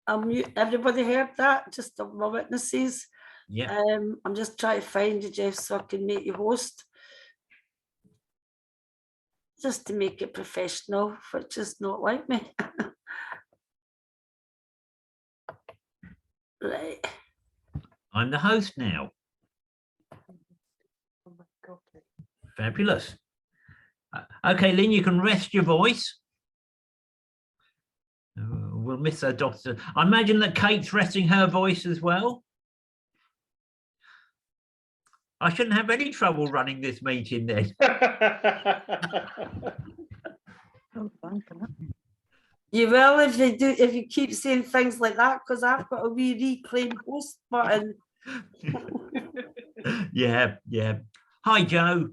I'll mute. Everybody heard that? Just my witnesses. Yeah. I'm just trying to find you, Jeff, so I can make you host. Just to make it professional, which is not like me. Right. I'm the host now. Fabulous. Okay, Lynn, you can rest your voice. We'll miss our doctor. I imagine that Kate's resting her voice as well. I shouldn't have any trouble running this meeting then. You will if you keep saying things like that, because I've got a wee reclaim host button. Yeah. Hi, Joe.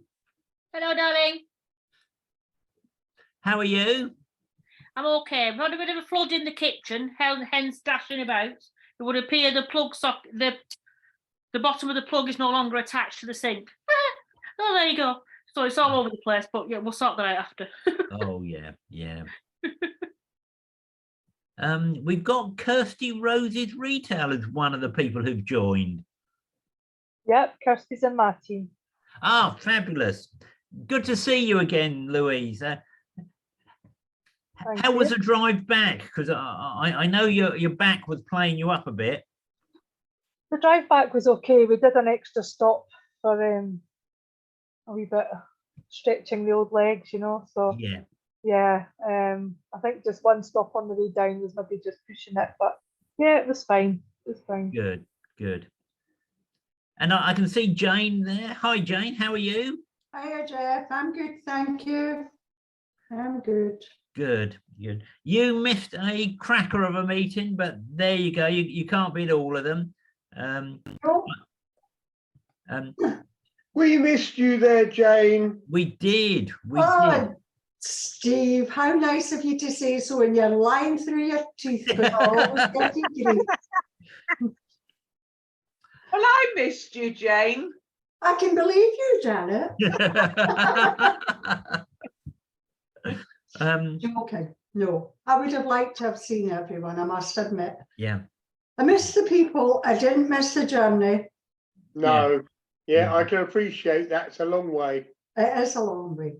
Hello, darling. How are you? I'm okay. I've had a bit of a flood in the kitchen, hence dashing about. It would appear the plug socket, the bottom of the plug is no longer attached to the sink. Oh, there you go. So it's all over the place, but yeah, we'll sort that out after. Oh, yeah. We've got Kirsty Rose's Retail as one of the people who've joined. Yep, Kirsty's in my team. Ah, fabulous. Good to see you again, Louise. How was the drive back? Because I know your back was playing you up a bit. The drive back was okay. We did an extra stop for a wee bit of stretching the old legs, you know. So yeah, I think just one stop on the way down was maybe just pushing it, but yeah, it was fine. It was fine. Good. And I can see Jane there. Hi, Jane. How are you? Hiya, Jeff. I'm good, thank you. I'm good. Good. You missed a cracker of a meeting, but there you go. You can't beat all of them. We missed you there, Jane. We did. Steve, how nice of you to say so, and you're lying through your teeth, but always getting grief. Well, I missed you, Jane. I can believe you, Janet. Okay, no, I would have liked to have seen everyone, I must admit. Yeah. I missed the people. I didn't miss the journey. No. Yeah, I can appreciate that. It's a long way. It is a long way.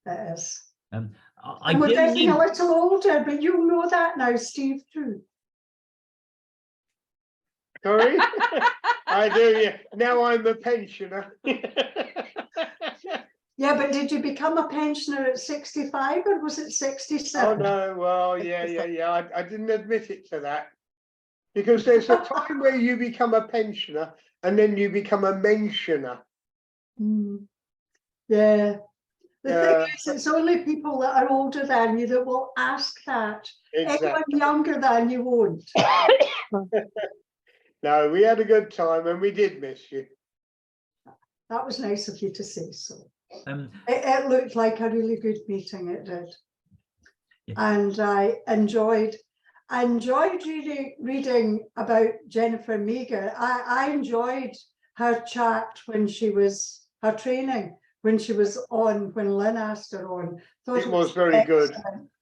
It is. And we're getting a little older, but you know that now, Steve, too. Sorry? I do, yeah. Now I'm a pensioner. Yeah, but did you become a pensioner at 65 or was it 67? Oh, no, well, yeah. I didn't admit it to that. Because there's a time where you become a pensioner and then you become a mentioner. Yeah. The thing is, it's only people that are older than you that will ask that. Exactly. Anyone younger than you won't. No, we had a good time and we did miss you. That was nice of you to say so. It looked like a really good meeting, it did. Yeah. And I enjoyed reading about Jennifer Meager. I enjoyed her chat when she was, her training, when she was on, when Lynn asked her on. It was very good.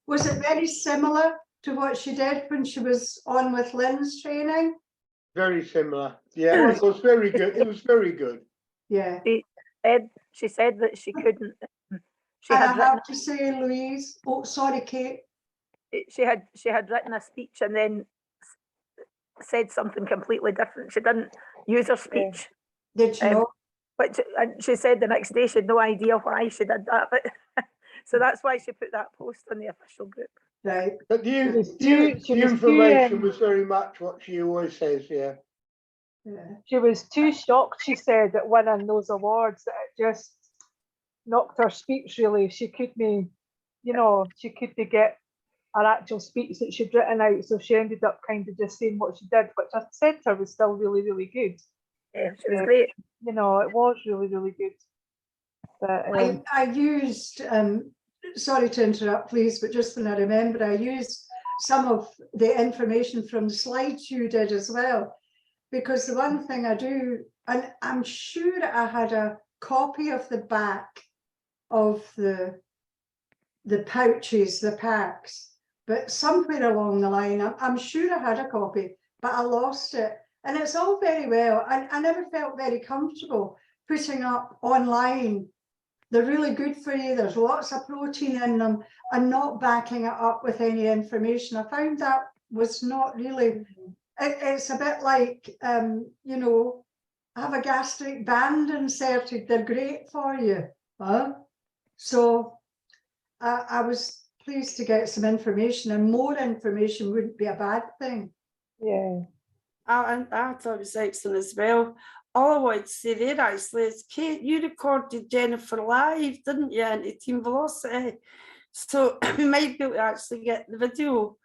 Was it very similar to what she did when she was on with Lynn's training? Very similar. Yeah, it was very good. It was very good. Yeah. She said that she couldn't. I have to say, Louise. Oh, sorry, Kate. She had written a speech and then said something completely different. She didn't use her speech. Did she not? But she said the next day she had no idea why she did that. But so that's why she put that post on the official group. Right. But the information was very much what she always says, yeah. She was too shocked, she said, at winning those awards that it just knocked her speech really. She couldn't, she couldn't get her actual speech that she'd written out, so she ended up kind of just saying what she did, which I said to her was still really, really good. Yeah, she was great. It was really, really good. But I used, sorry to interrupt, please, but just when I remember, I used some of the information from the slides you did as well. Because the one thing I do, and I'm sure I had a copy of the back of the pouches, the packs, but somewhere along the line, I'm sure I had a copy, but I lost it. And it's all very well. I never felt very comfortable putting up online. They're really good for you. There's lots of protein in them, and not backing it up with any information. I found that was not really, it's a bit like, you know, have a gastric band inserted. They're great for you. So I was pleased to get some information, and more information wouldn't be a bad thing. Yeah. I thought it was excellent as well. All I wanted to say there actually is, Kate, you recorded Jennifer live, didn't you, into Team Velocity? So we might be able to actually get the video.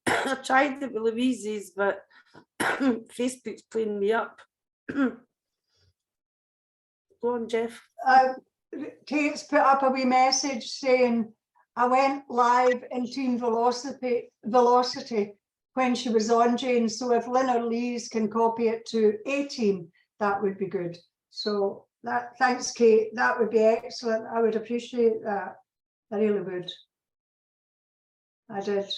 I tried it with Louise's, but Facebook's playing me up. Go on, Jeff. Kate's put up a wee message saying, I went live in Team Velocity when she was on, Jane. So if Lynn or Lees can copy it to A Team, that would be good. So that, thanks, Kate. That would be excellent. I would appreciate that. I really would. I did.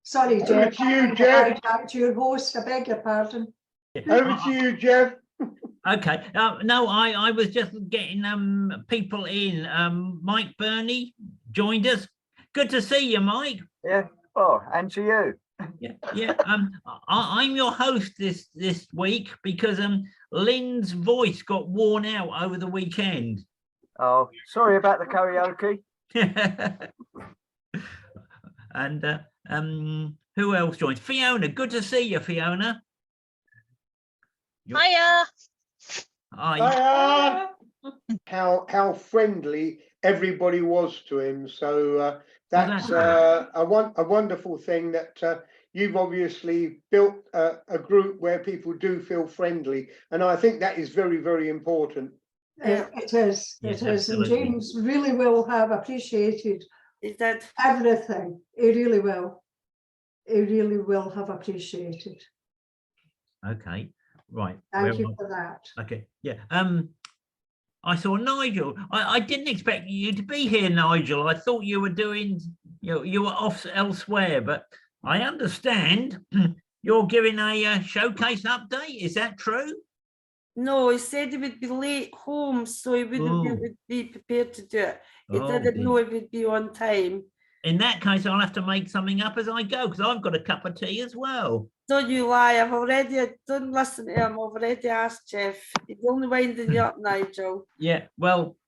Sorry, Over Jeff. to you, Jeff. To your host. I beg your pardon. Over to you, Jeff. Okay. No, I was just getting people in. Mike Burney joined us. Good to see you, Mike. Yeah. Oh, and to you. Yeah. I'm your host this week because Lynn's voice got worn out over the weekend. Oh, sorry about the karaoke. And who else joined? Fiona. Good to see you, Fiona. Hiya. Hi. How friendly everybody was to him. So that's a wonderful thing that you've obviously built a group where people do feel friendly, and I think that is very, very important. It is. Yes, It is. And absolutely. James really will have appreciated He did. everything. He really will. He really will have appreciated. Okay. Right. Thank you for that. Okay. Yeah. I saw Nigel. I didn't expect you to be here, Nigel. I thought you were doing, you were off elsewhere, but I understand you're giving a showcase update. Is that true? No, he said he would be late home, so he wouldn't be prepared to do it. He didn't know he would be on time. In that case, I'll have to make something up as I go, because I've got a cup of tea as well. Don't you lie, don't listen to him, I've already asked Jeff. He's only winding you up, Nigel. Yeah, well,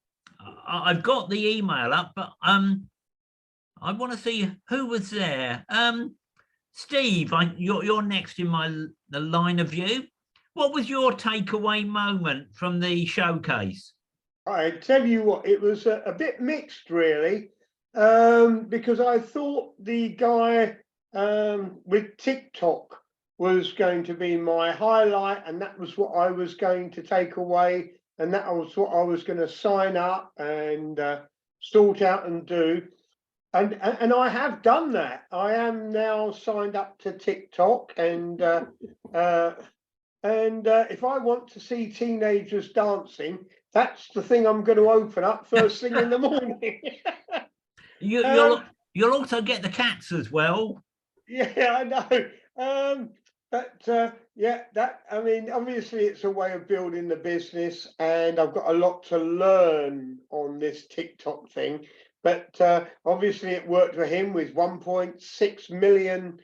I've got the email up, but I want to see who was there. Steve, you're next in the line of view. What was your takeaway moment from the showcase? I tell you what, it was a bit mixed, really, because I thought the guy with TikTok was going to be my highlight, and that was what I was going to take away, and that was what I was going to sign up and sort out and do. And I have done that. I am now signed up to TikTok, and if I want to see teenagers dancing, that's the thing I'm going to open up first thing in the morning. You'll also get the cats as well. Yeah, I know. I mean, obviously it's a way of building the business, and I've got a lot to learn on this TikTok thing. But obviously it worked for him with 1.6 million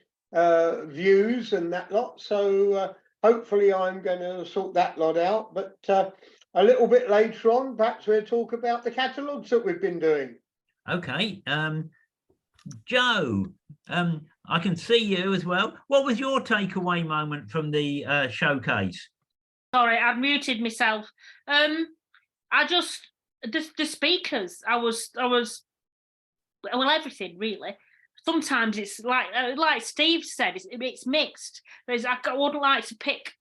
views and that lot. So hopefully I'm going to sort that lot out. But a little bit later on, perhaps we'll talk about the catalogues that we've been doing. Okay. Joe, I can see you as well. What was your takeaway moment from the showcase? Sorry, I've muted myself. The speakers, well, everything really. Sometimes it's like Steve said, it's mixed. I wouldn't like to pick.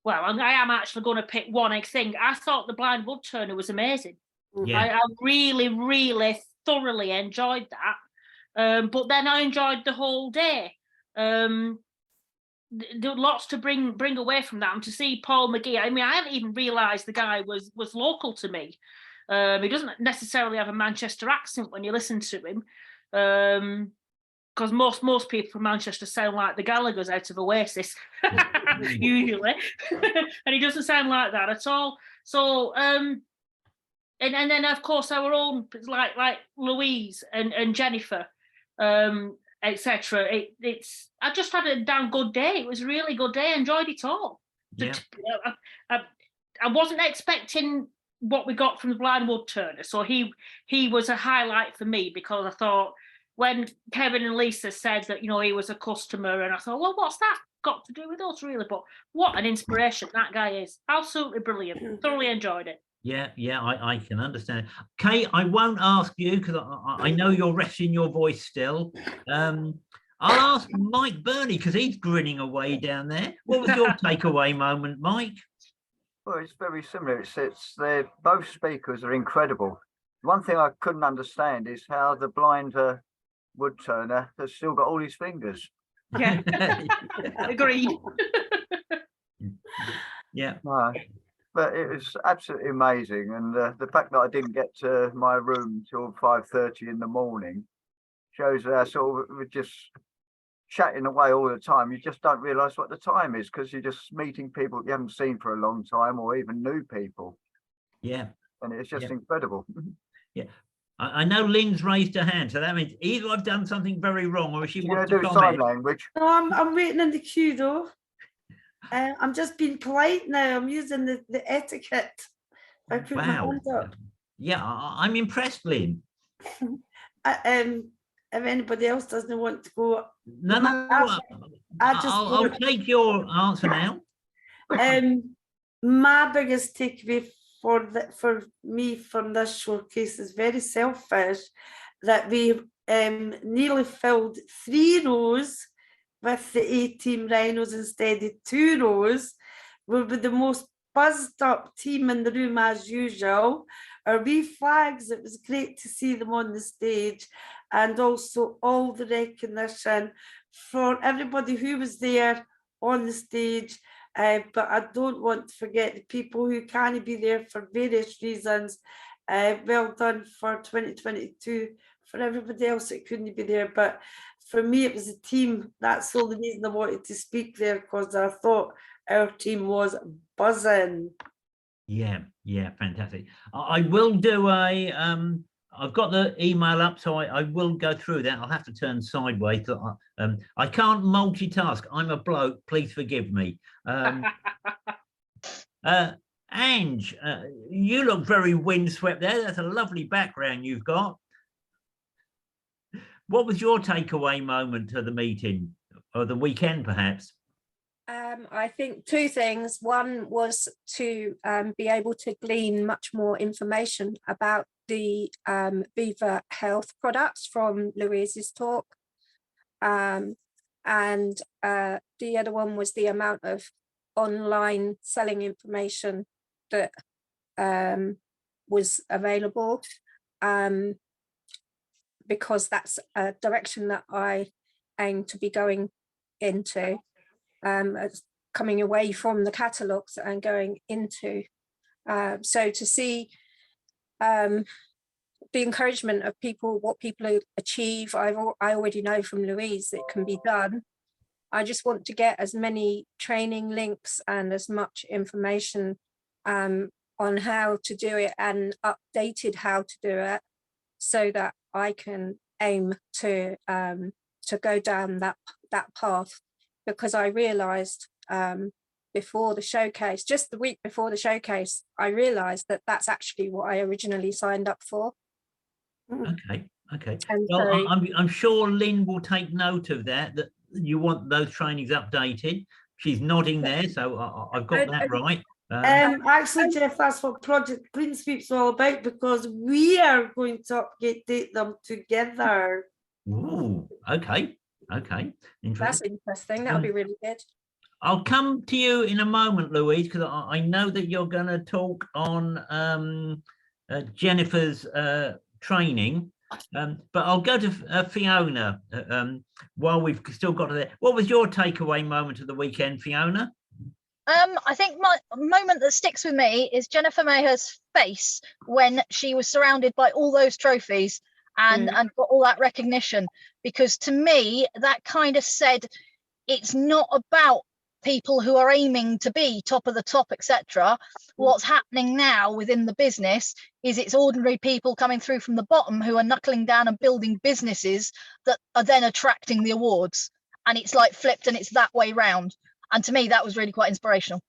Well, I am actually going to pick one thing. I thought the blind wood turner was amazing. Yeah. I really, really thoroughly enjoyed that. But then I enjoyed the whole day. There were lots to bring away from that, and to see Paul McGee. I mean, I hadn't even realised the guy was local to me. He doesn't necessarily have a Manchester accent when you listen to him, Because most people from Manchester sound like the Gallaghers out of Oasis, usually, and he doesn't sound like that at all. So, and then of course our own like Louise and Jennifer, etc. I just had a damn good day. It was a really good day. I enjoyed it all. Yeah. I wasn't expecting what we got from the blind wood turner, so he was a highlight for me, because I thought, when Kevin and Lisa said that, you know, he was a customer, and I thought, well, what's that got to do with us, really? But what an inspiration that guy is. Absolutely brilliant. Thoroughly enjoyed it. Yeah, I can understand. Kate, I won't ask you because I know you're resting your voice still. I'll ask Mike Burney, because he's grinning away down there. What was your takeaway moment, Mike? Well, it's very similar. They're both speakers are incredible. One thing I couldn't understand is how the blind wood turner has still got all his fingers. Yeah, agreed. Yeah. No, but it was absolutely amazing, and the fact that I didn't get to my room till 5:30 in the morning shows that sort of we're just chatting away all the time. You just don't realise what the time is, because you're just meeting people you haven't seen for a long time, or even new people. Yeah. And it's just Yeah. incredible. Yeah. I know Lynn's raised her hand, so that means either I've done something very wrong, or she You wants do to sign comment. language. No, I'm waiting in the queue though. I'm just being polite now. I'm using the etiquette. I put my Wow. hand up. Yeah, I'm impressed, Lynn. If anybody else doesn't want to go, No, I just I'll take your answer now. my biggest takeaway for me from this showcase is very selfish, that we nearly filled 3 rows with the A-team rhinos instead of 2 rows. We were the most buzzed up team in the room as usual. Our wee flags, it was great to see them on the stage, and also all the recognition for everybody who was there on the stage. But I don't want to forget the people who can't be there for various reasons. Well done for 2022. For everybody else that couldn't be there, but for me it was a team. That's the only reason I wanted to speak there, because I thought our team was buzzing. Yeah, fantastic. I will do a I've got the email up, so I will go through that. I'll have to turn sideways. I can't multitask. I'm a bloke. Please forgive me. Ange, you look very windswept there. That's a lovely background you've got. What was your takeaway moment of the meeting, or the weekend, perhaps? I think 2 things. One was to be able to glean much more information about the Viva Health products from Louise's talk. And the other one was the amount of online selling information that was available, because that's a direction that I aim to be going into. Coming away from the catalogues and going into, so to see the encouragement of people, what people achieve, I already know from Louise it can be done. I just want to get as many training links and as much information on how to do it, and updated how to do it, so that I can aim to go down that path. Because I realised before the showcase, just the week before the showcase, I realised that that's actually what I originally signed up for. Okay. And Well, so- I'm sure Lynn will take note of that you want those trainings updated. She's nodding there, so I've got that right. Actually, Jeff, that's what Project Clean Sweep's all about, because we are going to update them together. Ooh, okay. That's interesting. That'll be really good. I'll come to you in a moment, Louise, because I know that you're going to talk on Jennifer's training, but I'll go to Fiona while we've still got her there. What was your takeaway moment of the weekend, Fiona? I think my moment that sticks with me is Jennifer Maher's face when she was surrounded by all those trophies, and got all that recognition, because to me that kind of said it's not about people who are aiming to be top of the top, etc. What's happening now within the business is it's ordinary people coming through from the bottom who are knuckling down and building businesses that are then attracting the awards, and it's like flipped and it's that way round. And to me that was really quite inspirational.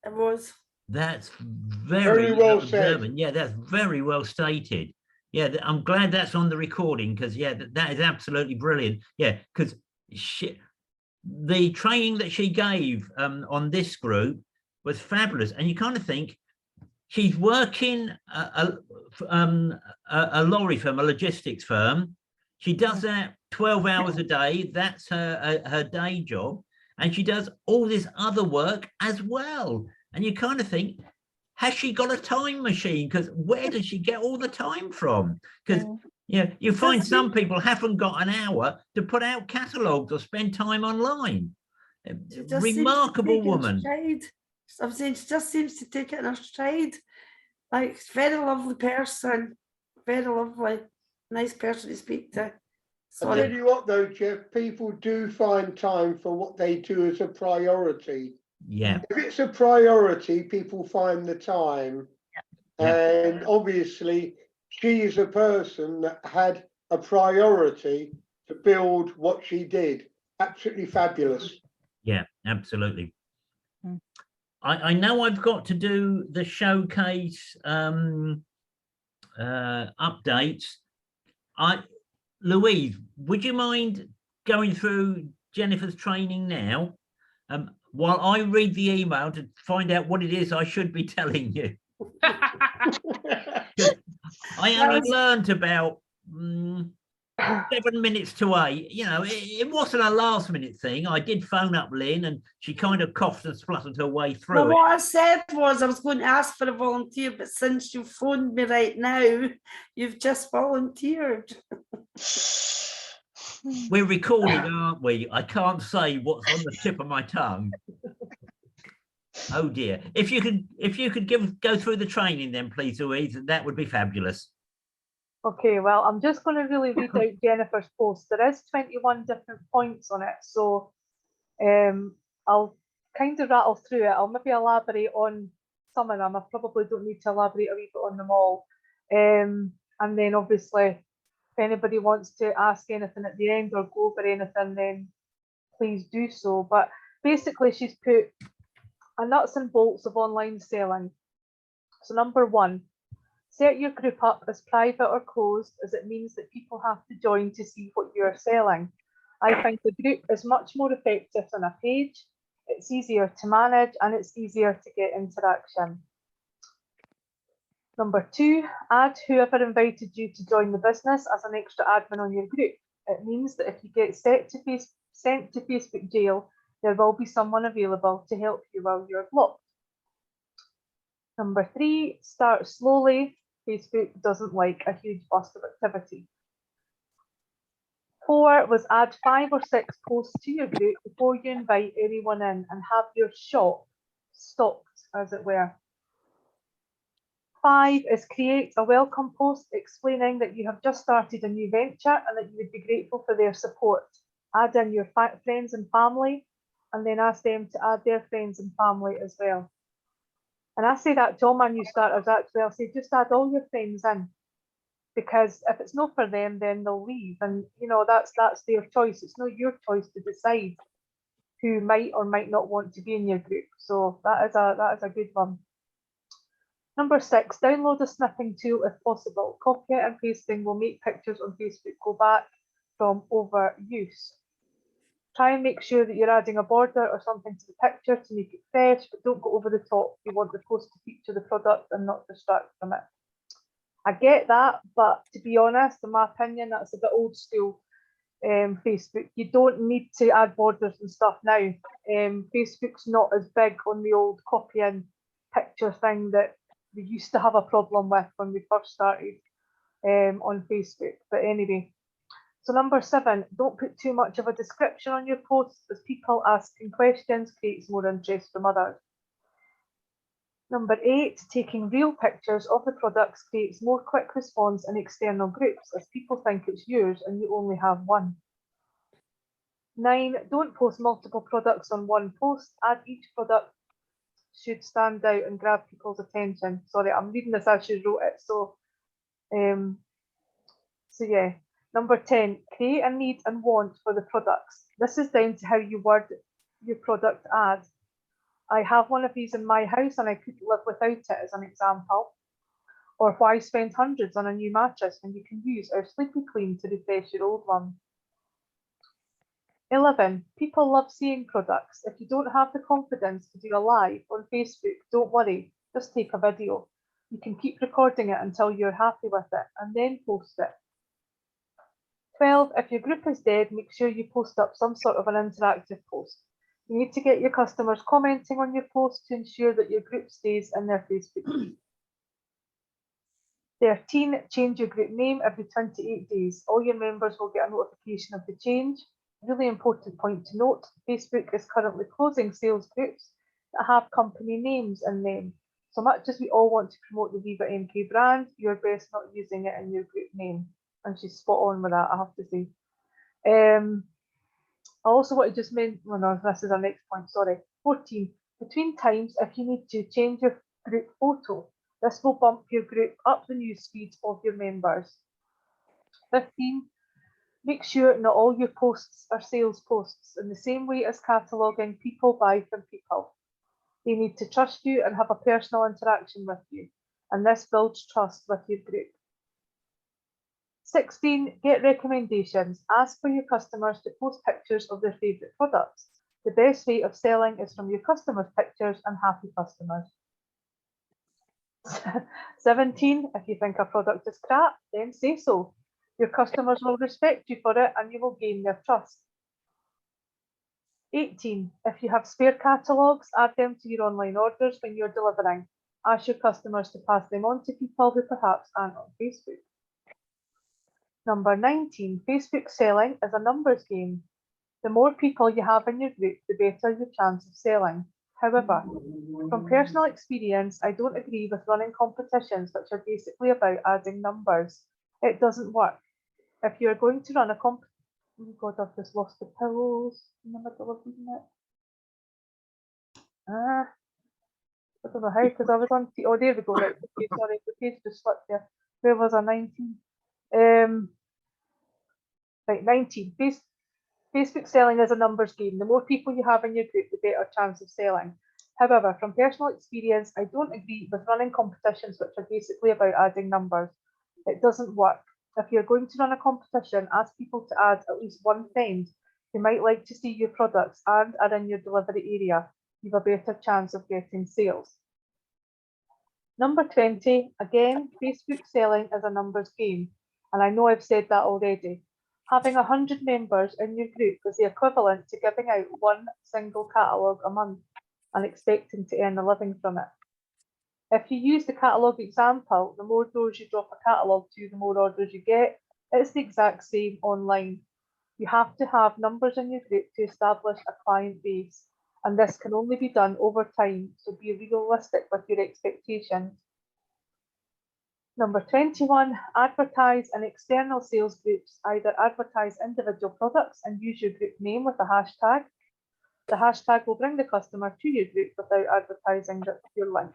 It was. That's Very well said. observant. Yeah, that's very well stated. Yeah, I'm glad that's on the recording, because yeah, that is absolutely brilliant. Yeah, because the training that she gave on this group was fabulous, and you kind of think she's working a lorry firm, a logistics firm. She does that 12 hours a day. That's her day job, and she does all this other work as well. And you kind of think, has she got a time machine? Because where does she get all the time from? Because you find some people haven't got an hour to put out catalogues or spend time online. Remarkable woman. I'm saying she just seems to take it in her stride. Like, very lovely person, very lovely, nice person to speak to. I'll tell you what though, Jeff, people do find time for what they do as a priority. Yeah. If it's a priority, people find the time. And obviously she is a person that had a priority to build what she did. Absolutely fabulous. Yeah, absolutely. I know I've got to do the showcase updates. Louise, would you mind going through Jennifer's training now while I read the email to find out what it is I should be telling you? I only learned about 7 minutes to 8. You know, it wasn't a last minute thing. I did phone up Lynn and she kind of coughed and spluttered her way through Well, it. what I said was I was going to ask for a volunteer, but since you phoned me right now, you've just volunteered. We're recording, aren't we? I can't say what's on the tip of my tongue. Oh dear. If you could go through the training then, please, Louise, that would be fabulous. Okay, well, I'm just going to really read out Jennifer's post. There is 21 different points on it, so I'll kind of rattle through it. I'll maybe elaborate on some of them. I probably don't need to elaborate a wee bit on them all. And then obviously, if anybody wants to ask anything at the end or go over anything, then please do so. But basically, she's put a nuts and bolts of online selling. So number 1, set your group up as private or closed, as it means that people have to join to see what you're selling. I find the group is much more effective than a page. It's easier to manage and it's easier to get interaction. Number 2, add whoever invited you to join the business as an extra admin on your group. It means that if you get sent to Facebook jail, there will be someone available to help you while you're blocked. Number 3, start slowly. Facebook doesn't like a huge burst of activity. 4 was add 5 or 6 posts to your group before you invite anyone in and have your shop stocked, as it were. 5 is create a welcome post explaining that you have just started a new venture and that you would be grateful for their support. Add in your friends and family and then ask them to add their friends and family as well. And I say that to all my new starters actually, I'll say just add all your friends in, because if it's not for them, then they'll leave. And you know, that's their choice. It's not your choice to decide who might or might not want to be in your group. So that is a good one. Number 6, download a snipping tool if possible. Copy and pasting will make pictures on Facebook go back from overuse. Try and make sure that you're adding a border or something to the picture to make it fresh, but don't go over the top. You want the post to feature the product and not distract from it. I get that, but to be honest, in my opinion, that's a bit old school. Facebook, you don't need to add borders and stuff now. Facebook's not as big on the old copying picture thing that we used to have a problem with when we first started on Facebook. But anyway. So number 7, don't put too much of a description on your posts, as people asking questions creates more interest from others. Number 8, taking real pictures of the products creates more quick response in external groups as people think it's yours and you only have one. 9, don't post multiple products on one post. Add each product should stand out and grab people's attention. Sorry, I'm reading this as she wrote it. So yeah. Number 10, create a need and want for the products. This is down to how you word your product ad. I have one of these in my house and I couldn't live without it, as an example. Or why spend hundreds on a new mattress when you can use our Sleepy Clean to refresh your old one. 11, people love seeing products. If you don't have the confidence to do a live on Facebook, don't worry, just take a video. You can keep recording it until you're happy with it and then post it. 12, if your group is dead, make sure you post up some sort of an interactive post. You need to get your customers commenting on your post to ensure that your group stays in their Facebook feed. 13, change your group name every 28 days. All your members will get a notification of the change. Really important point to note, Facebook is currently closing sales groups that have company names in them. So much as we all want to promote the Viva MK brand, you're best not using it in your group name. And she's spot on with that, I have to say. I also want to just mention, well, no, this is our next point, sorry. 14, between times, if you need to change your group photo, this will bump your group up the newsfeed of your members. 15, make sure not all your posts are sales posts. In the same way as cataloguing, people buy from people. They need to trust you and have a personal interaction with you, and this builds trust with your group. 16, get recommendations. Ask for your customers to post pictures of their favourite products. The best way of selling is from your customers' pictures and happy customers. 17, if you think a product is crap, then say so. Your customers will respect you for it and you will gain their trust. 18, if you have spare catalogues, add them to your online orders when you're delivering. Ask your customers to pass them on to people who perhaps aren't on Facebook. Number 19, Facebook selling is a numbers game. The more people you have in your group, the better your chance of selling. However, from personal experience, I don't agree with running competitions which are basically about adding numbers. It doesn't work. If you're going to run a oh God, I've just lost the pillows in the middle of reading it. I don't know how, because I was on, oh, there we go, right, okay, sorry, the page just slipped there. Where was I, 19? Right, 19, Facebook selling is a numbers game. The more people you have in your group, the better chance of selling. However, from personal experience, I don't agree with running competitions which are basically about adding numbers. It doesn't work. If you're going to run a competition, ask people to add at least one friend who might like to see your products and are in your delivery area. You have a better chance of getting sales. Number 20, again, Facebook selling is a numbers game. And I know I've said that already. Having 100 members in your group is the equivalent to giving out one single catalogue a month and expecting to earn a living from it. If you use the catalogue example, the more doors you drop a catalogue to, the more orders you get. It's the exact same online. You have to have numbers in your group to establish a client base, and this can only be done over time, so be realistic with your expectations. Number 21, advertise in external sales groups. Either advertise individual products and use your group name with a hashtag. The hashtag will bring the customer to your group without advertising your link.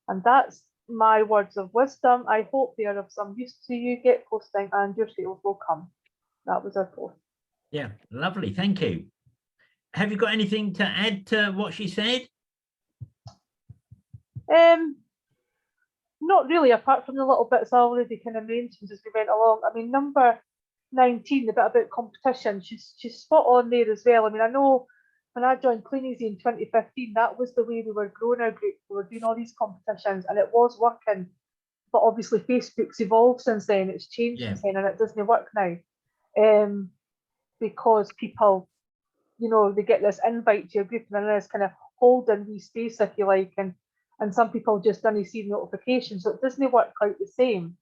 And that's my words of wisdom. I hope they are of some use to you. Get posting and your sales will come. That was our post. Yeah, lovely. Thank you. Have you got anything to add to what she said? Not really, apart from the little bits I already kind of mentioned as we went along. I mean, number 19, the bit about competition, she's spot on there as well. I mean, I know when I joined Cleaneasy in 2015, that was the way we were growing our group. We were doing all these competitions and it was working. But obviously Facebook's evolved since then, it's changed since then, and it doesn't work now. Because people, you know, they get this invite to your group and then it's kind of holding wee space, if you like, and some people just don't see notifications, so it doesn't work quite the same.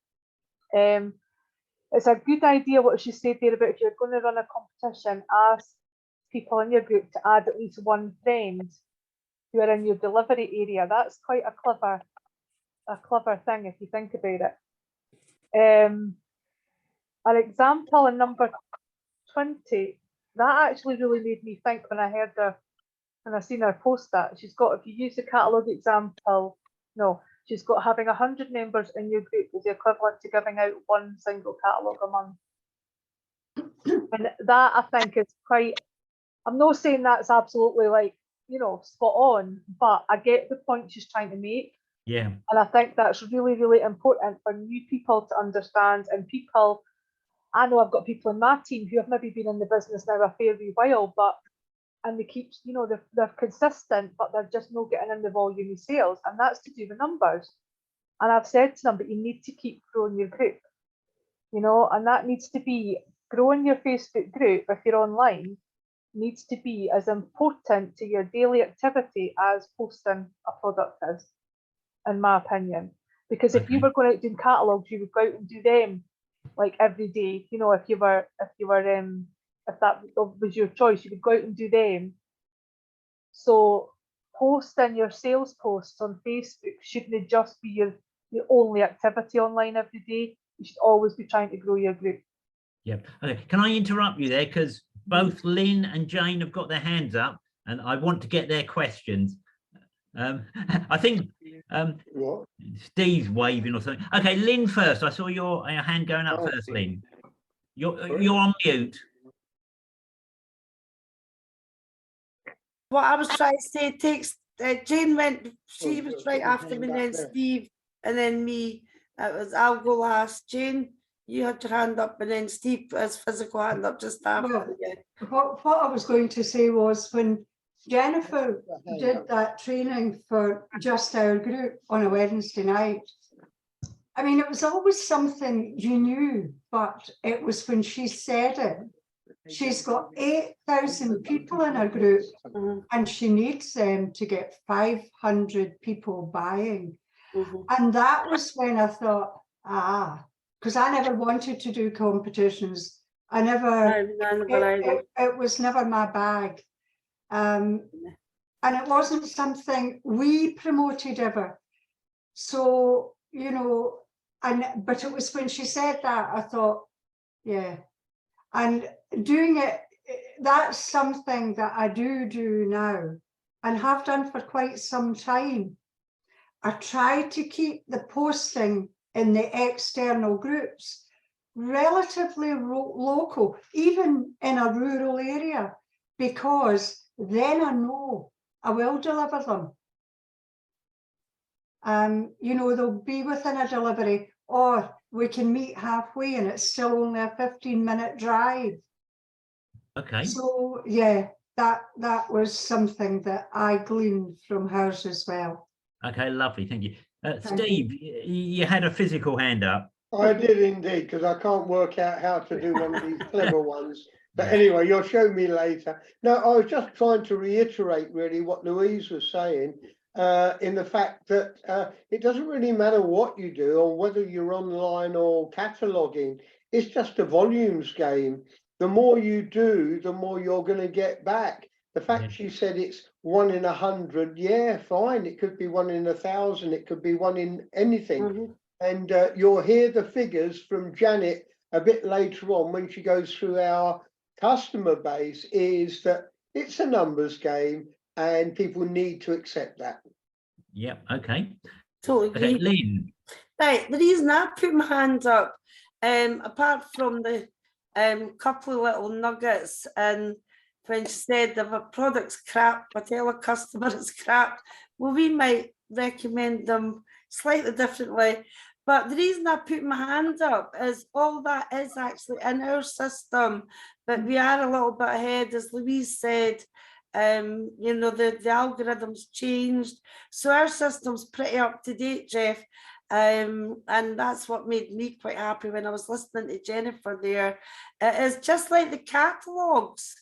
It's a good idea what she said there about if you're going to run a competition, ask people in your group to add at least one friend who are in your delivery area. That's quite a clever thing if you think about it. An example in number 20, that actually really made me think when I heard her, when I seen her post that. She's got, if you use the catalogue example, no, she's got having 100 members in your group is the equivalent to giving out one single catalogue a month. And that I think is quite, I'm not saying that's absolutely like, you know, spot on, but I get the point she's trying to make. Yeah. And I think that's really, really important for new people to understand. And people, I know I've got people in my team who have maybe been in the business now a fair wee while, and they keep, you know, they're consistent, but they're just not getting in the volume of sales. And that's to do with numbers. And I've said to them, but you need to keep growing your group, you know, and that needs to be growing your Facebook group if you're online needs to be as important to your daily activity as posting a product is, in my opinion. Because if you were going out doing catalogues, you would go out and do them like every day. You know, if that was your choice, you would go out and do them. So posting your sales posts on Facebook shouldn't just be your only activity online every day. You should always be trying to grow your group. Yeah. Okay. Can I interrupt you there? Because both Lynn and Jane have got their hands up and I want to get their questions. I think Steve's waving or something. Okay, Lynn first. I saw your hand going up first, Lynn. You're on mute. What I was trying to say, it takes, Jane went, she was right after me, then Steve, and then me. I'll go last. Jane, you had your hand up, and then Steve has physical hand up just after. What I was going to say was when Jennifer did that training for Just Our Group on a Wednesday night, I mean, it was always something you knew, but it was when she said it. She's got 8,000 people in her group, and she needs them to get 500 people buying. And that was when I thought, because I never wanted to do competitions. I never, it was never my bag. And it wasn't something we promoted ever. So, you know, but it was when she said that, I thought, yeah. And doing it, that's something that I do now and have done for quite some time. I try to keep the posting in the external groups relatively local, even in a rural area, because then I know I will deliver them. You know, they'll be within a delivery, or we can meet halfway and it's still only a 15-minute drive. Okay. So yeah, that was something that I gleaned from hers as well. Okay, lovely, thank you. Steve, you had a physical hand up. I did indeed, because I can't work out how to do one of these clever ones. But anyway, you'll show me later. No, I was just trying to reiterate really what Louise was saying, in the fact that it doesn't really matter what you do or whether you're online or cataloguing. It's just a volumes game. The more you do, the more you're going to get back. The fact she said it's 1 in 100, yeah, fine. It could be 1 in 1,000. It could be 1 in anything. And you'll hear the figures from Janet a bit later on when she goes through our customer base, is that it's a numbers game and people need to accept that. Yep, okay. Totally agree. Okay, Lynn. Right, the reason I put my hand up, apart from the couple of little nuggets, and when she said if a product's crap, I tell a customer it's crap, well, we might recommend them slightly differently. But the reason I put my hand up is all that is actually in our system, but we are a little bit ahead, as Louise said. You know, the algorithms changed, so our system's pretty up to date, Jeff. And that's what made me quite happy when I was listening to Jennifer there. It is just like the catalogues.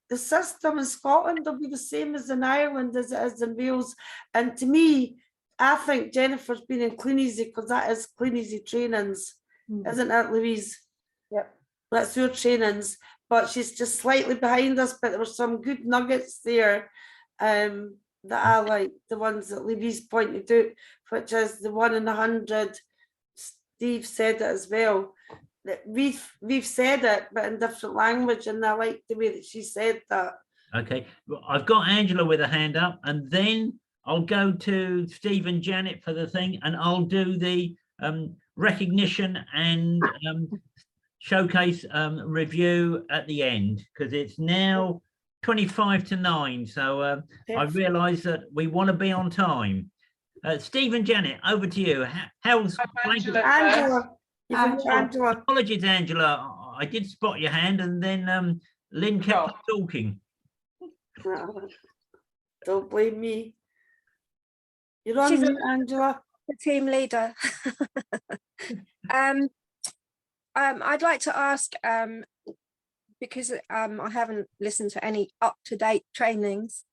The system in Scotland will be the same as in Ireland as it is in Wales. And to me, I think Jennifer's been in Clean Easy because that is Clean Easy trainings, isn't it, Louise? Yep. That's your trainings, but she's just slightly behind us, but there were some good nuggets there. that I like, the ones that Libby's pointed out, which is the 1 in 100. Steve said it as well. That we've said it, but in different language, and I like the way that she said that. Okay, well, I've got Angela with a hand up, and then I'll go to Steve and Janet for the thing, and I'll do the recognition and showcase review at the end, because it's now 25 to 9. So I realise that we want to be on time. Steve and Janet, over to you. How's Angela Angela, you've got Angela. Angela. apologies, Angela. I did spot your hand, and then Lynn kept on talking. Don't blame me. You're on She's a- mute, Angela. The team leader. I'd like to ask, because I haven't listened to any up-to-date trainings,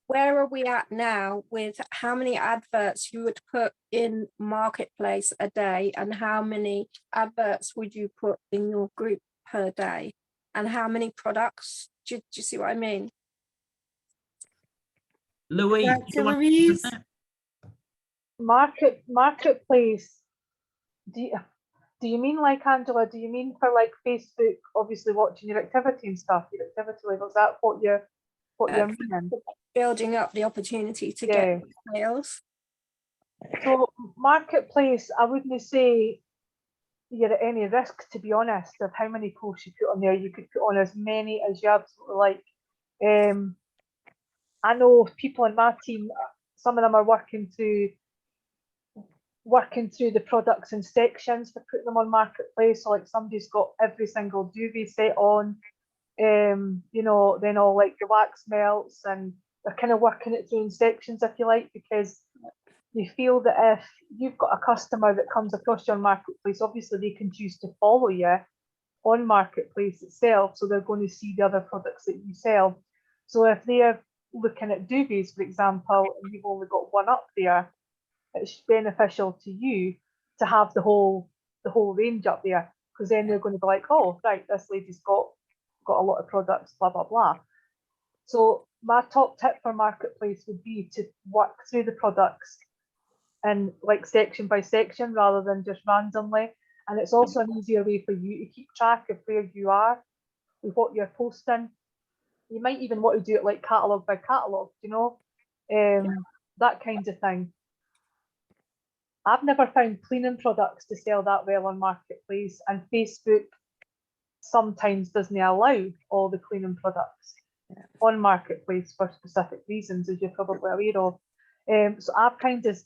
where are we at now with how many adverts you would put in Marketplace a day, and how many adverts would you put in your group per day, and how many products? Do you see what I mean? Louise, Back do to you want Louise. that? Marketplace. Do you mean, like, Angela? Do you mean for like Facebook, obviously watching your activity and stuff, your activity level? Is that what you're meaning? Building up the opportunity to Yeah. get sales. So Marketplace, I wouldn't say you're at any risk, to be honest, of how many posts you put on there. You could put on as many as you absolutely like. I know people in my team, some of them are working through the products and sections to put them on Marketplace. So like somebody's got every single duvet set on, you know, then all like the wax melts, and they're kind of working it through in sections, if you like, because you feel that if you've got a customer that comes across your Marketplace, obviously they can choose to follow you on Marketplace itself, so they're going to see the other products that you sell. So if they're looking at duvets, for example, and you've only got one up there, it's beneficial to you to have the whole range up there, because then they're going to be like, oh, right, this lady's got a lot of products, blah, blah, blah. So my top tip for Marketplace would be to work through the products and like section by section rather than just randomly. And it's also an easier way for you to keep track of where you are with what you're posting. You might even want to do it like catalogue by catalogue, you know, that kind of thing. I've never found cleaning products to sell that well on Marketplace, and Facebook sometimes doesn't allow all the cleaning products on Marketplace for specific reasons, as you're probably aware of. So I've kind of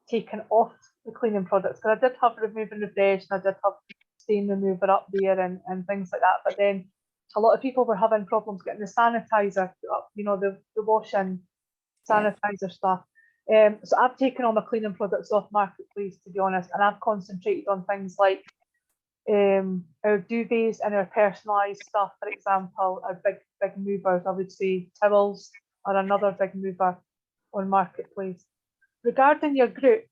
taken off the cleaning products, because I did have Remove and Refresh, and I did have Stain Remover up there and things like that. But then a lot of people were having problems getting the sanitizer up, you know, the washing sanitizer stuff. So I've taken all my cleaning products off Marketplace, to be honest, and I've concentrated on things like our duvets and our personalised stuff, for example, our big movers. I would say towels are another big mover on Marketplace. Regarding your group,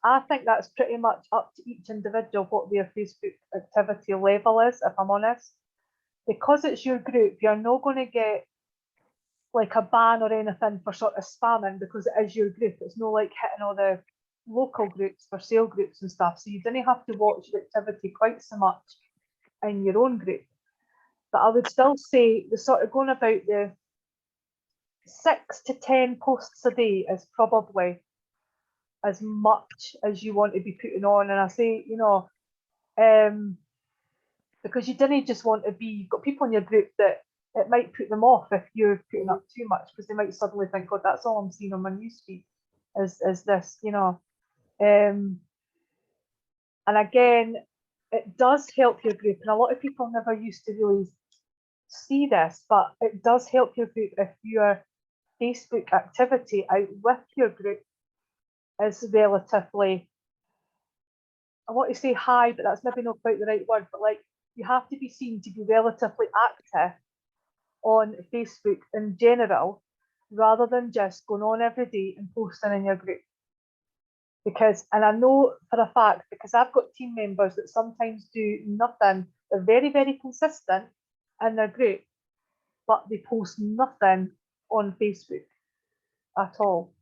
I think that's pretty much up to each individual what their Facebook activity level is, if I'm honest. Because it's your group, you're not going to get like a ban or anything for sort of spamming, because it is your group. It's not like hitting all the local groups for sale groups and stuff. So you didn't have to watch your activity quite so much in your own group. But I would still say the sort of going about the 6 to 10 posts a day is probably as much as you want to be putting on. And I say, you know, because you didn't just want to be, you've got people in your group that it might put them off if you're putting up too much, because they might suddenly think, God, that's all I'm seeing on my newsfeed is this, you know. And again, it does help your group, and a lot of people never used to really see this, but it does help your group if your Facebook activity out with your group is relatively, I want to say high, but that's maybe not quite the right word, but like you have to be seen to be relatively active on Facebook in general, rather than just going on every day and posting in your group. Because, and I know for a fact, because I've got team members that sometimes do nothing, they're very, very consistent in their group, but they post nothing on Facebook at all.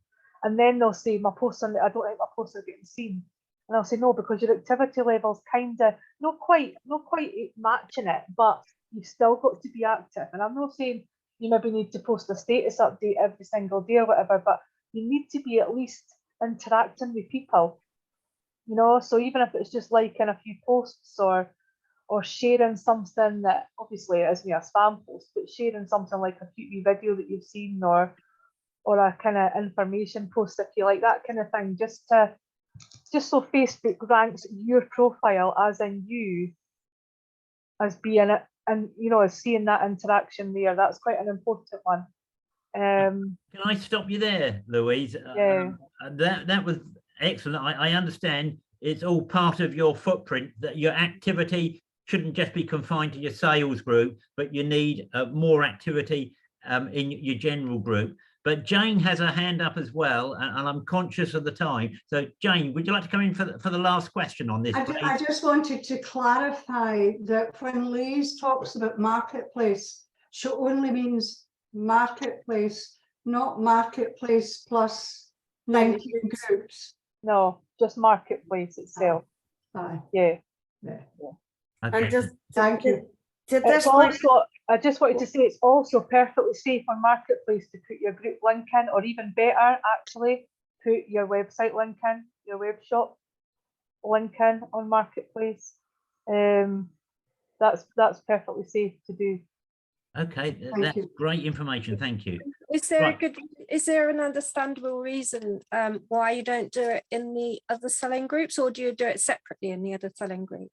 And then they'll say my posts on, I don't think my posts are getting seen. And I'll say no, because your activity level's kind of not quite matching it, but you've still got to be active. And I'm not saying you maybe need to post a status update every single day or whatever, but you need to be at least interacting with people, you know. So even if it's just liking a few posts or sharing something that obviously it isn't a spam post, but sharing something like a cute wee video that you've seen or a kind of information post, if you like, that kind of thing, just so Facebook ranks your profile as in you as being it, and you know, as seeing that interaction there. That's quite an important one. Can I stop you there, Louise? Yeah. That was excellent. I understand it's all part of your footprint, that your activity shouldn't just be confined to your sales group, but you need more activity in your general group. But Jane has her hand up as well, and I'm conscious of the time. So Jane, would you like to come in for the last question on this? I just wanted to clarify that when Louise talks about marketplace, she only means marketplace, not marketplace plus 19 groups. No, just marketplace itself. Aye. Yeah. Yeah. Okay. And just Thank you. to It's this point, also, I just wanted to say, it's also perfectly safe on Marketplace to put your group link in, or even better, actually, put your website link in, your web shop link in on Marketplace. That's perfectly safe to do. Okay, Thank that's you. great information. Thank you. Is there Right. is there an understandable reason why you don't do it in the other selling groups, or do you do it separately in the other selling groups?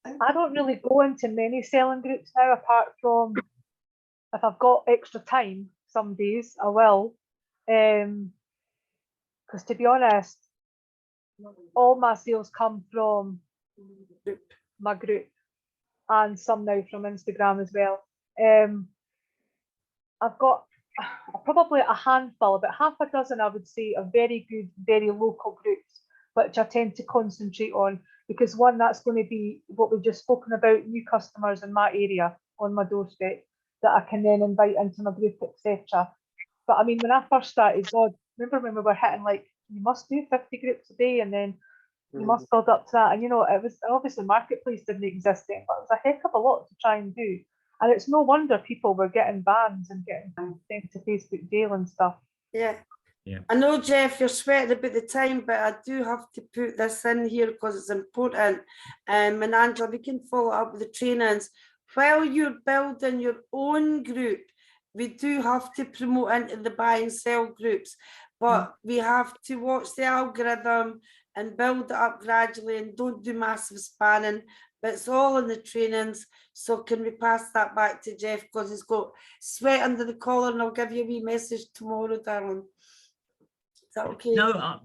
I don't really go into many selling groups now, apart from if I've got extra time, some days I will. Because to be honest, all my sales come from my group and some now from Instagram as well. I've got probably a handful, about half a dozen, I would say, of very good, very local groups, which I tend to concentrate on, because one, that's going to be what we've just spoken about, new customers in my area on my doorstep that I can then invite into my group, etc. But I mean, when I first started, God, remember when we were hitting like, you must do 50 groups a day, and then you must build up to that. And you know, it was obviously Marketplace didn't exist then, but it was a heck of a lot to try and do. And it's no wonder people were getting bans and getting sent to Facebook jail and stuff. yeah. Yeah. I know, Jeff, you're sweating about the time, but I do have to put this in here because it's important. And Angela, we can follow up with the trainings. While you're building your own group, we do have to promote into the buy and sell groups, but we have to watch the algorithm and build it up gradually, and don't do massive spanning, but it's all in the trainings. So can we pass that back to Jeff, because he's got sweat under the collar, and I'll give you a wee message tomorrow, darling. Is that okay? No,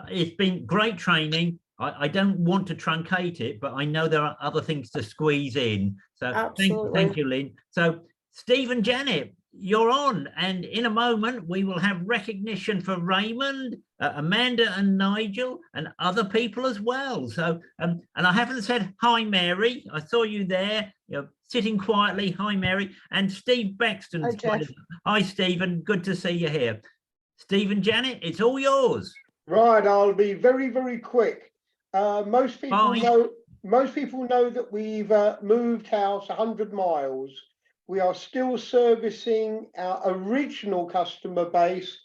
it's been great training. I don't want to truncate it, but I know there are other things to squeeze in. So Absolutely. thank you, Lynn. So Steve and Janet, you're on, and in a moment we will have recognition for Raymond, Amanda and Nigel, and other people as well. So and I haven't said hi, Mary. I saw you there, you know, sitting quietly. Hi, Mary. And Steve Bexton. Hi, Jeff. Hi, Stephen. Good to see you here. Steve and Janet, it's all yours. Right, I'll be very, very quick. Most people Bye. know that we've moved house 100 miles. We are still servicing our original customer base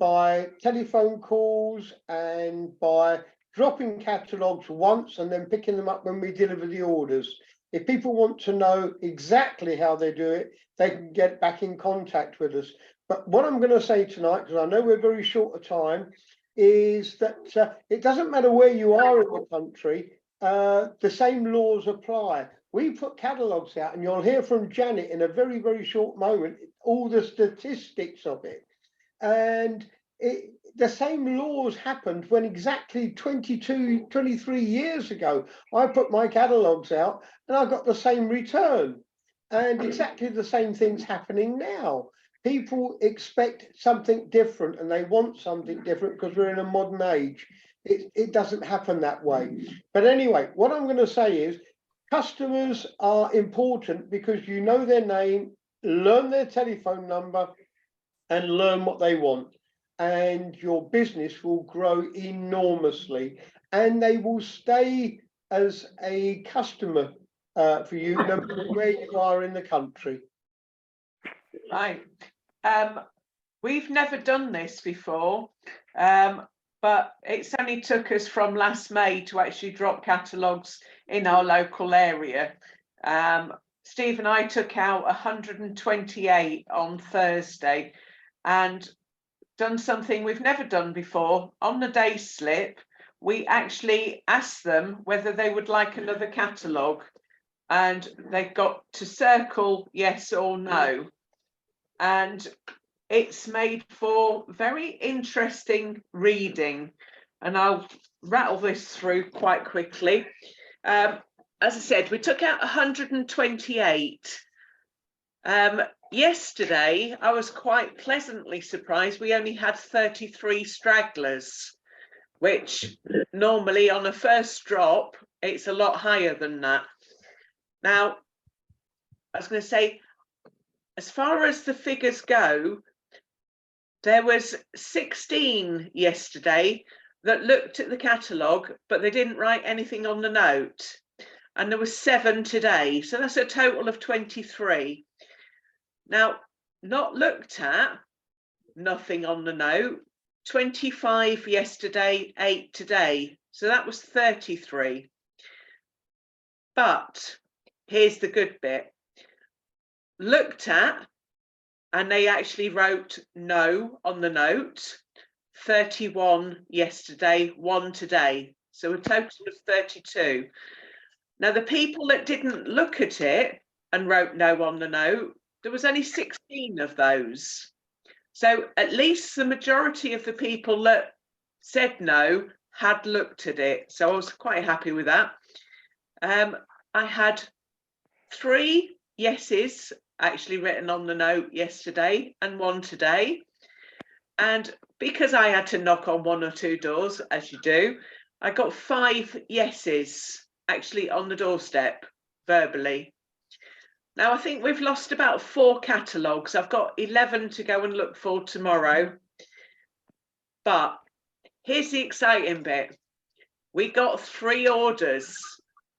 by telephone calls and by dropping catalogues once and then picking them up when we deliver the orders. If people want to know exactly how they do it, they can get back in contact with us. But what I'm going to say tonight, because I know we're very short of time, is that it doesn't matter where you are in the country, the same laws apply. We put catalogues out, and you'll hear from Janet in a very, very short moment, all the statistics of it. And the same laws happened when exactly 23 years ago, I put my catalogues out and I got the same return. And exactly the same thing's happening now. People expect something different and they want something different because we're in a modern age. It doesn't happen that way. But anyway, what I'm going to say is customers are important because you know their name, learn their telephone number and learn what they want. And your business will grow enormously, and they will stay as a customer for you, no matter where you are in the country. Right. We've never done this before, but it's only took us from last May to actually drop catalogues in our local area. Steve and I took out 128 on Thursday and done something we've never done before. On the day slip, we actually asked them whether they would like another catalogue, and they got to circle yes or no. And it's made for very interesting reading, and I'll rattle this through quite quickly. As I said, we took out 128. Yesterday, I was quite pleasantly surprised. We only had 33 stragglers, which normally on a first drop, it's a lot higher than that. Now, I was going to say, as far as the figures go, there was 16 yesterday that looked at the catalogue, but they didn't write anything on the note. And there was 7 today. So that's a total of 23. Now, not looked at, nothing on the note, 25 yesterday, 8 today. So that was 33. But here's the good bit. Looked at, and they actually wrote no on the note, 31 yesterday, 1 today. So a total of 32. Now, the people that didn't look at it and wrote no on the note, there was only 16 of those. So at least the majority of the people that said no had looked at it. So I was quite happy with that. I had 3 yeses actually written on the note yesterday and 1 today. And because I had to knock on 1 or 2 doors, as you do, I got 5 yeses actually on the doorstep verbally. Now, I think we've lost about 4 catalogues. I've got 11 to go and look for tomorrow. But here's the exciting bit. We got 3 orders.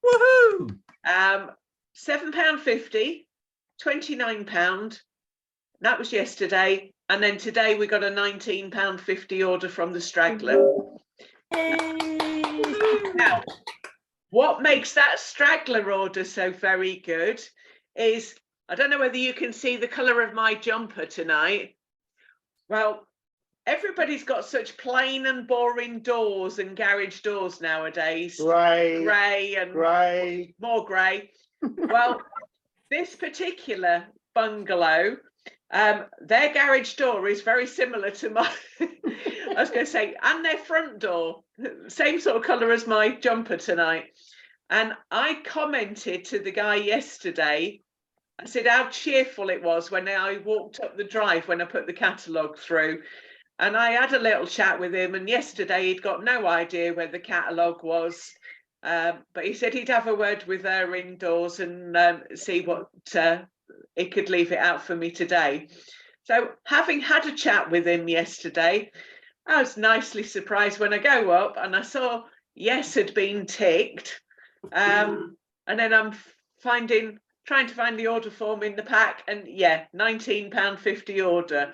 Woohoo! £7.50, £29. That was yesterday. And then today we got a £19.50 order from the straggler. Now, what makes that straggler order so very good is, I don't know whether you can see the colour of my jumper tonight. Well, everybody's got such plain and boring doors and garage doors nowadays. Grey and more grey. Well, this particular bungalow, their garage door is very similar to my, I was going to say, and their front door, same sort of colour as my jumper tonight. And I commented to the guy yesterday, I said how cheerful it was when I walked up the drive when I put the catalogue through. And I had a little chat with him, and yesterday he'd got no idea where the catalogue was. But he said he'd have a word with her indoors and see what he could leave it out for me today. So having had a chat with him yesterday, I was nicely surprised when I go up and I saw yes had been ticked. And then I'm trying to find the order form in the pack, and yeah, £19.50 order.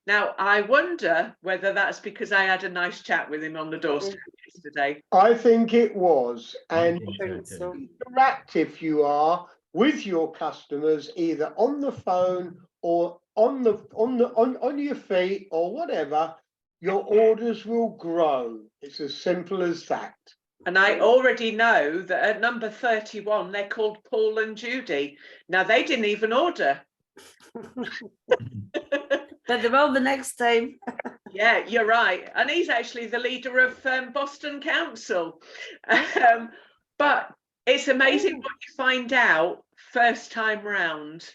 Now, I wonder whether that's because I had a nice chat with him on the doorstep yesterday. I think it was, and I think so too. interactive you are with your customers, either on the phone or on your feet or whatever, your orders will grow. It's as simple as that. And I already know that at number 31, they're called Paul and Judy. Now, they didn't even order. But they will the next time. Yeah, you're right. And he's actually the leader of Boston Council. But it's amazing what you find out first time round.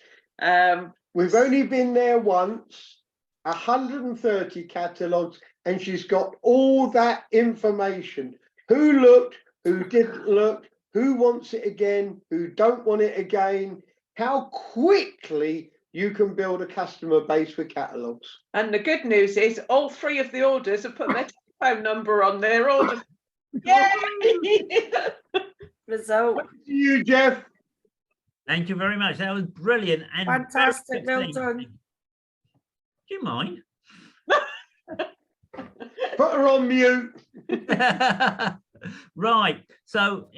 We've only been there once, 130 catalogues, and she's got all that information. Who looked, who didn't look, who wants it again, who don't want it again, how quickly you can build a customer base with catalogues. And the good news is all 3 of the orders have put their phone number on their order. Yay! Result. To you, Jeff. Thank you very much. That was brilliant and very Fantastic, well succinct. done. Do you mind? Put her on mute. Right. So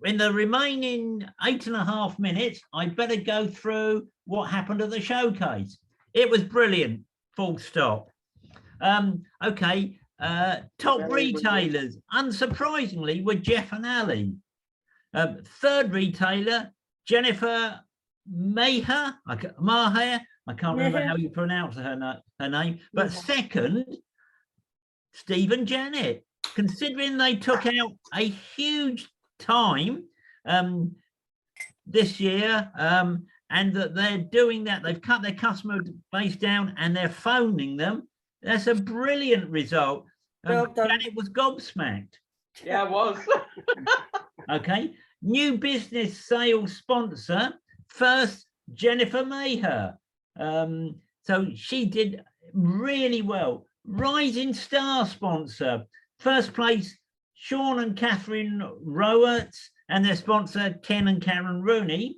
in the remaining 8.5 minutes, I better go through what happened at the showcase. It was brilliant. Full stop. Okay. Top Very good. retailers, unsurprisingly, were Jeff and Ali. Third retailer, Jennifer Maher. I can't remember Maher. how you pronounce her name. But Maher. second, Steve and Janet. Considering they took out a huge time this year, and that they're doing that, they've cut their customer base down and they're phoning them. That's a brilliant result. Well done. Janet was gobsmacked. Yeah, I was. Okay. New business sales sponsor, first Jennifer Maher. So she did really well. Rising star sponsor, first place Sean and Catherine Roberts and their sponsor Ken and Karen Rooney.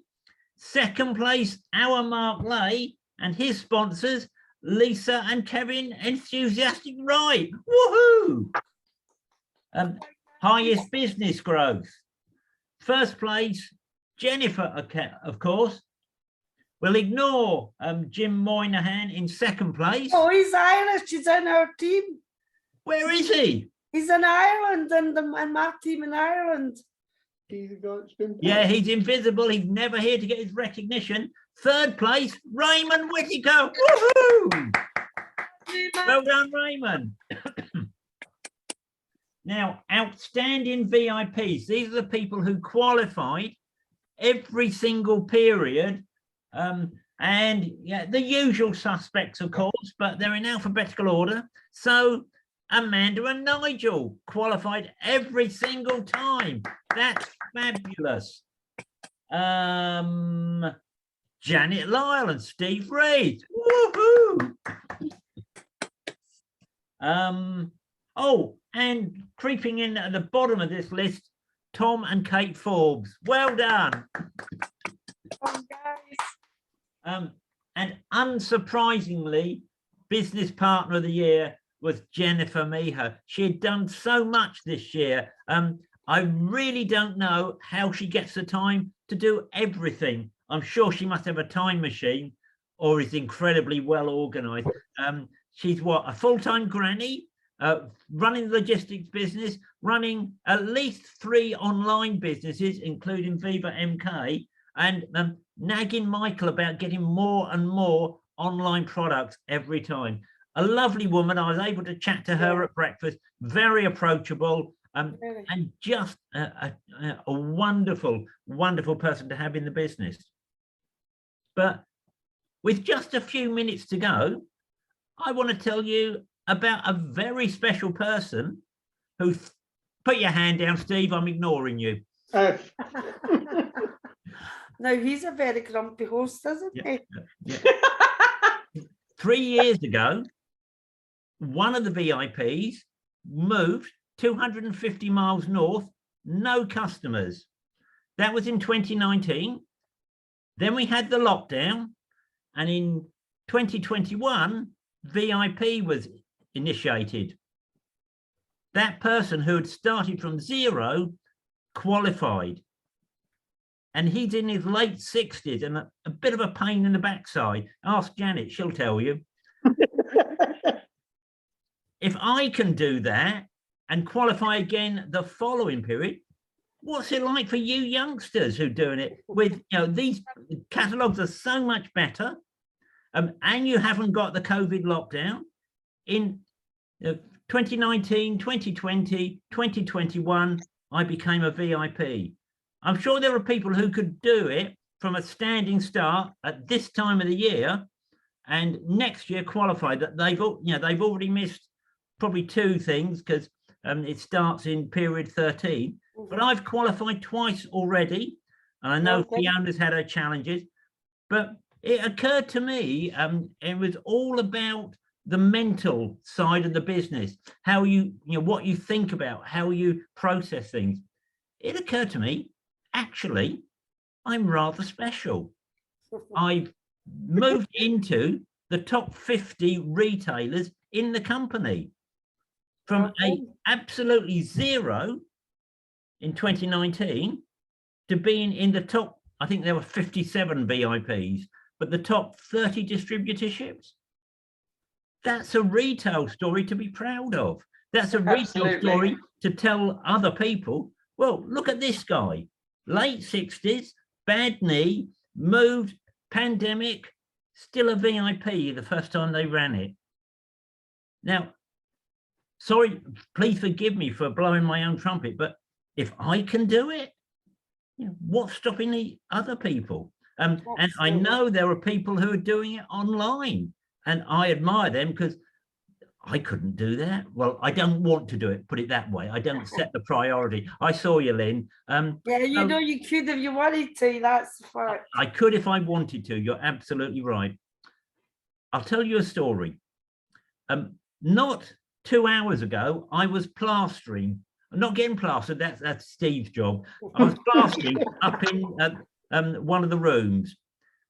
Second place, our Mark Lay and his sponsors Lisa and Kevin Enthusiastic Right. Woohoo! Highest business growth. First place, Jennifer, of course. We'll ignore Jim Moynihan in second place. Oh, he's Irish. He's in our team. Where is he? He's in Ireland and my team in Ireland. He's the guy that's been Yeah, he's invisible. He's never here to get his recognition. Third place, Raymond Whittaker. Woohoo! Well done, Raymond. Now, outstanding VIPs. These are the people who qualified every single period. And yeah, the usual suspects, of course, but they're in alphabetical order. So Amanda and Nigel qualified every single time. That's fabulous. Janet Lyle and Steve Reed. Woohoo! Oh, and creeping in at the bottom of this list, Tom and Kate Forbes. Well done. Oh, guys. And unsurprisingly, business partner of the year was Jennifer Maher. She had done so much this year. I really don't know how she gets the time to do everything. I'm sure she must have a time machine or is incredibly well organized. She's what, a full-time granny, running the logistics business, running at least 3 online businesses, including Viva MK, and nagging Michael about getting more and more online products every time. A lovely woman. I was able to chat to her at breakfast, very approachable, Really. and just a wonderful, wonderful person to have in the business. But with just a few minutes to go, I want to tell you about a very special person who, put your hand down, Steve, I'm ignoring you. Now he's a very grumpy host, isn't he? Yeah. 3 years ago, one of the VIPs moved 250 miles north, no customers. That was in 2019. Then we had the lockdown, and in 2021, VIP was initiated. That person who had started from 0 qualified. And he's in his late 60s and a bit of a pain in the backside. Ask Janet, she'll tell you. If I can do that and qualify again the following period, what's it like for you youngsters who are doing it with, these catalogues are so much better, and you haven't got the COVID lockdown. In 2019, 2020, 2021, I became a VIP. I'm sure there are people who could do it from a standing start at this time of the year and next year qualify. That they've already missed probably 2 things because it starts in period 13. But I've qualified twice already, and I know Okay. Fiona's had her challenges. But it occurred to me, it was all about the mental side of the business, how you know, what you think about, how you process things. It occurred to me, actually, I'm rather special. I've moved into the top 50 retailers in the company from a absolutely zero in 2019 to being in the top, I think there were 57 VIPs, but the top 30 distributorships. That's a retail story to be proud of. That's a retail Absolutely. story to tell other people, well, look at this guy, late 60s, bad knee, moved, pandemic, still a VIP the first time they ran it. Now, sorry, please forgive me for blowing my own trumpet, but if I can do it, you know, what's stopping the other people? And I know there are people who are doing it online, and I admire them because I couldn't do that. Well, I don't want to do it, put it that way. I don't set the priority. I saw you, Lynn. Yeah, you know, you could if you wanted to, that's the fact. I could if I wanted to. You're absolutely right. I'll tell you a story. Not 2 hours ago, I was plastering. I'm not getting plastered, that's Steve's job. I was plastering up in one of the rooms.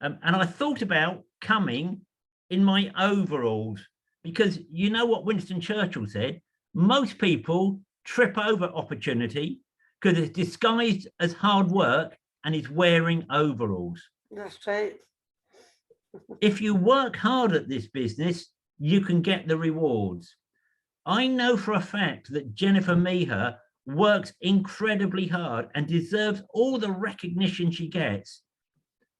And I thought about coming in my overalls, because you know what Winston Churchill said, most people trip over opportunity because it's disguised as hard work and is wearing overalls. That's right. If you work hard at this business, you can get the rewards. I know for a fact that Jennifer Meher works incredibly hard and deserves all the recognition she gets.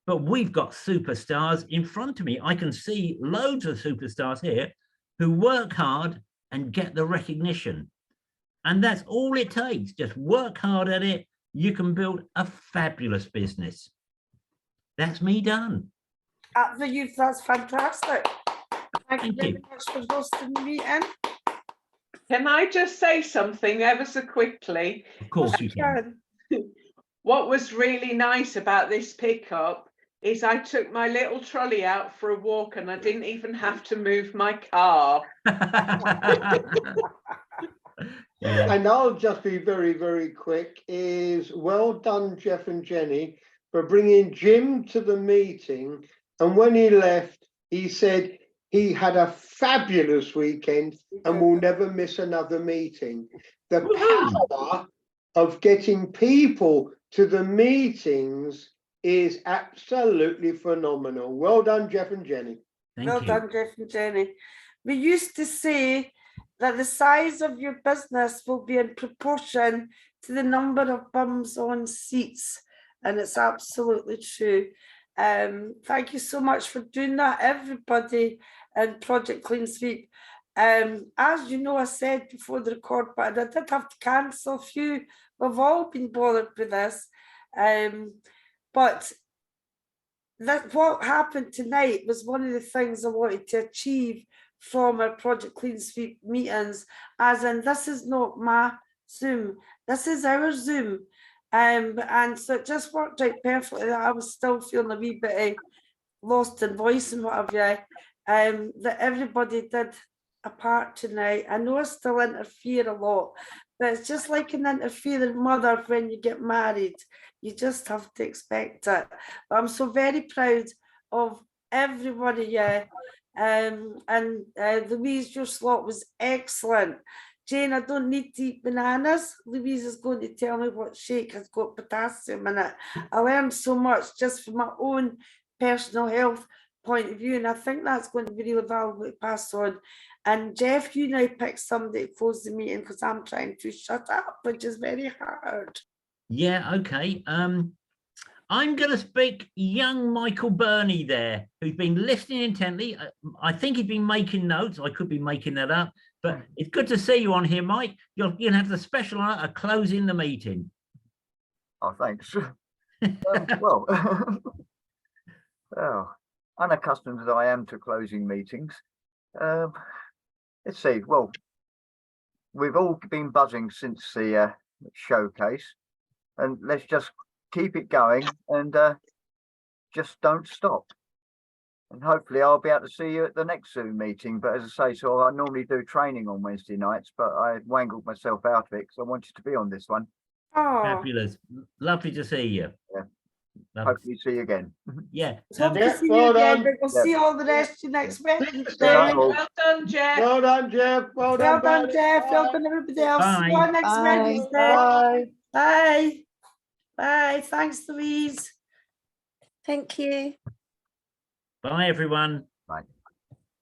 But we've got superstars in front of me. I can see loads of superstars here who work hard and get the recognition. And that's all it takes. Just work hard at it. You can build a fabulous business. That's me done. At the youth, that's fantastic. Thank you Thank very you. much for hosting the meeting. Can I just say something ever so quickly? Of course you can. What was really nice about this pickup is I took my little trolley out for a walk and I didn't even have to move my car. Yeah. And I'll just be very, very quick, is well done, Jeff and Jenny, for bringing Jim to the meeting. And when he left, he said he had a fabulous weekend and will never miss another meeting. The power of getting people to the meetings is absolutely phenomenal. Well done, Jeff and Jenny. Well done, Jeff and Jenny. We used to say that the size of your business will be in proportion to the number of bums on seats, and it's absolutely true. Thank you so much for doing that, everybody in Project Clean Sweep. As you know, I said before the record, but I did have to cancel a few. We've all been bothered with this. But that what happened tonight was one of the things I wanted to achieve from our Project Clean Sweep meetings, as in this is not my Zoom, this is our Zoom. And so it just worked out perfectly that I was still feeling a wee bit lost in voice and whatever, that everybody did a part tonight. I know I still interfere a lot, but it's just like an interfering mother when you get married. You just have to expect it. But I'm so very proud of everybody, yeah. And Louise, your slot was excellent. Jane, I don't need to eat bananas. Louise is going to tell me what shake has got potassium in it. I learned so much just from my own personal health point of view, and I think that's going to be really valuable to pass on. And Jeff, you now pick somebody to close the meeting because I'm trying to shut up, which is very hard. Yeah, okay. I'm going to speak young Michael Burney there, who's been listening intently. I think he's been making notes. I could be making that up, but it's good to see you on here, Mike. You're going to have the special honor of closing the meeting. Oh, thanks. Well, well, unaccustomed as I am to closing meetings, let's see. Well, we've all been buzzing since the showcase, and let's just keep it going and just don't stop. And hopefully I'll be able to see you at the next Zoom meeting. But as I say, so I normally do training on Wednesday nights, but I wangled myself out of it because I wanted to be on this one. Oh, Fabulous. Lovely to see you. Yeah. Lovely. Hopefully see you again. Yeah. hope Yeah, to see you well again, done. but we'll Yeah. see all the rest of you next Wednesday. Well Well done, Jeff. Well done, Jeff. Well done, Well done, Barry. Jeff. Well Bye. done, everybody else. See you Bye. all next Bye. Wednesday. Bye. Bye. Bye. Thanks, Louise. Thank you. Bye, everyone. Right.